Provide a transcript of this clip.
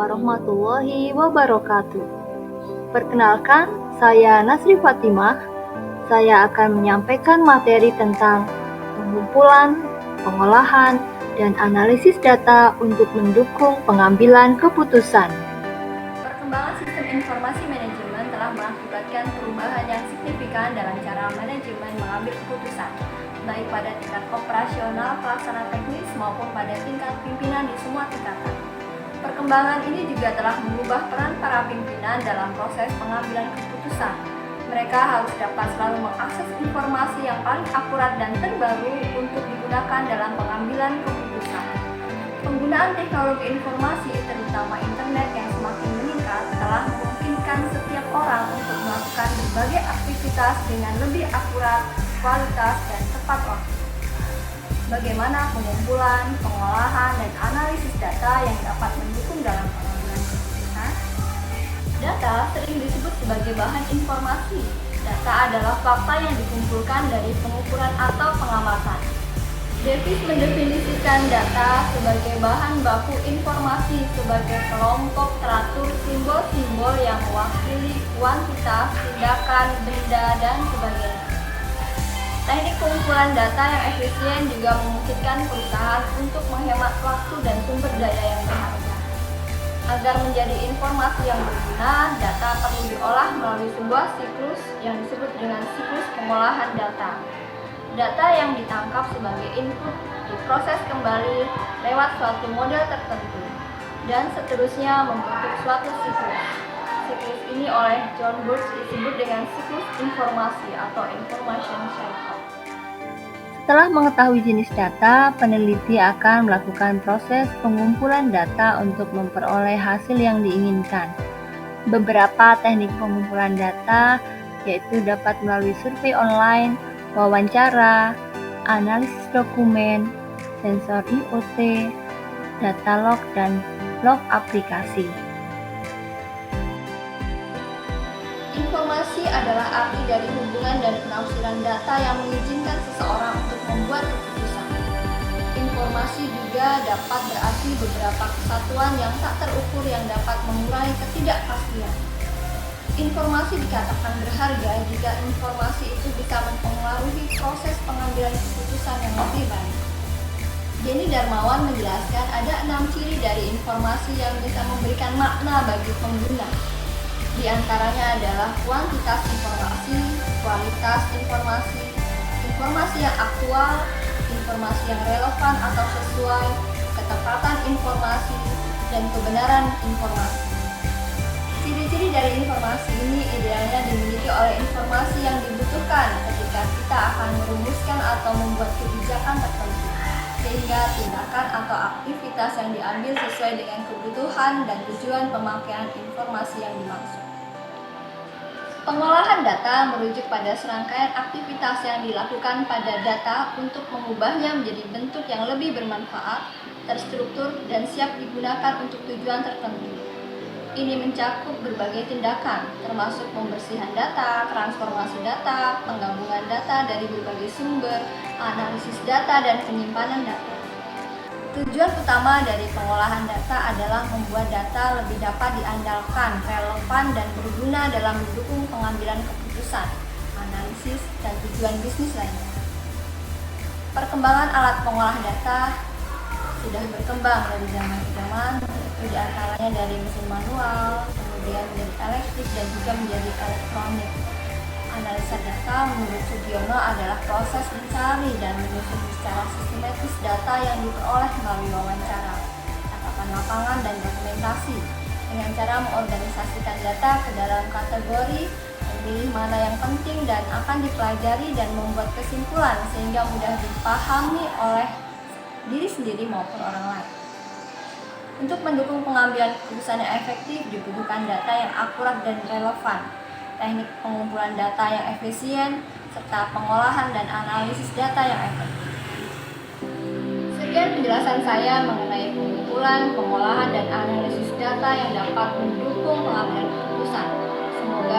warahmatullahi wabarakatuh. Perkenalkan, saya Nasri Fatimah. Saya akan menyampaikan materi tentang pengumpulan, pengolahan, dan analisis data untuk mendukung pengambilan keputusan. Perkembangan sistem informasi manajemen telah mengakibatkan perubahan yang signifikan dalam cara manajemen mengambil keputusan, baik pada tingkat operasional, pelaksana teknis, maupun pada tingkat pimpinan di semua tingkatan. Perkembangan ini juga telah mengubah peran para pimpinan dalam proses pengambilan keputusan. Mereka harus dapat selalu mengakses informasi yang paling akurat dan terbaru untuk digunakan dalam pengambilan keputusan. Penggunaan teknologi informasi, terutama internet yang semakin meningkat, telah memungkinkan setiap orang untuk melakukan berbagai aktivitas dengan lebih akurat, kualitas, dan tepat waktu. Bagaimana pengumpulan, pengolahan, dan analisis data yang dapat mendukung dalam pengambilan keputusan? Data sering disebut sebagai bahan informasi. Data adalah fakta yang dikumpulkan dari pengukuran atau pengamatan. Davis mendefinisikan data sebagai bahan baku informasi sebagai kelompok teratur simbol-simbol yang mewakili kuantitas, tindakan, benda, dan sebagainya. Teknik pengumpulan data yang efisien juga memungkinkan perusahaan untuk menghemat waktu dan sumber daya yang berharga. Agar menjadi informasi yang berguna, data perlu diolah melalui sebuah siklus yang disebut dengan siklus pengolahan data. Data yang ditangkap sebagai input diproses kembali lewat suatu model tertentu, dan seterusnya membentuk suatu siklus. Siklus ini oleh John Birch disebut dengan siklus informasi atau information cycle. Setelah mengetahui jenis data, peneliti akan melakukan proses pengumpulan data untuk memperoleh hasil yang diinginkan. Beberapa teknik pengumpulan data yaitu dapat melalui survei online, wawancara, analisis dokumen, sensor IoT, data log, dan log aplikasi. Informasi adalah arti dari hubungan dan penafsiran data yang mengizinkan seseorang untuk membuat keputusan. Informasi juga dapat berarti beberapa kesatuan yang tak terukur yang dapat mengurangi ketidakpastian. Informasi dikatakan berharga jika informasi itu bisa mempengaruhi proses pengambilan keputusan yang lebih baik. Jenny Darmawan menjelaskan ada 6 ciri dari informasi yang bisa memberikan makna bagi pengguna. Di antaranya adalah kuantitas informasi, kualitas informasi, informasi yang aktual, informasi yang relevan atau sesuai, ketepatan informasi, dan kebenaran informasi. Ciri-ciri dari informasi ini idealnya dimiliki oleh informasi yang dibutuhkan ketika kita akan merumuskan atau membuat kebijakan tertentu, sehingga tindakan atau aktivitas yang diambil sesuai dengan kebutuhan dan tujuan pemakaian informasi yang dimaksud. Pengolahan data merujuk pada serangkaian aktivitas yang dilakukan pada data untuk mengubahnya menjadi bentuk yang lebih bermanfaat, terstruktur, dan siap digunakan untuk tujuan tertentu. Ini mencakup berbagai tindakan, termasuk pembersihan data, transformasi data, penggabungan data dari berbagai sumber, analisis data, dan penyimpanan data. Tujuan utama dari pengolahan data adalah membuat data lebih dapat diandalkan, relevan, dan berguna dalam mendukung pengambilan keputusan, analisis, dan tujuan bisnis lainnya. Perkembangan alat pengolah data sudah berkembang dari zaman ke zaman, yaitu diantaranya dari mesin manual, kemudian menjadi elektrik, dan juga menjadi elektronik. Analisa data menurut Sugiono adalah proses mencari dan menyusun secara sistematis data yang diperoleh melalui wawancara, tangkapan lapangan, dan dokumentasi, dengan cara mengorganisasikan data ke dalam kategori, memilih mana yang penting dan akan dipelajari, dan membuat kesimpulan sehingga mudah dipahami oleh diri sendiri maupun orang lain. Untuk mendukung pengambilan keputusan yang efektif dibutuhkan data yang akurat dan relevan, teknik pengumpulan data yang efisien, serta pengolahan dan analisis data yang efektif. Sekian penjelasan saya mengenai pengumpulan, pengolahan, dan analisis data yang dapat mendukung pengambilan keputusan. Semoga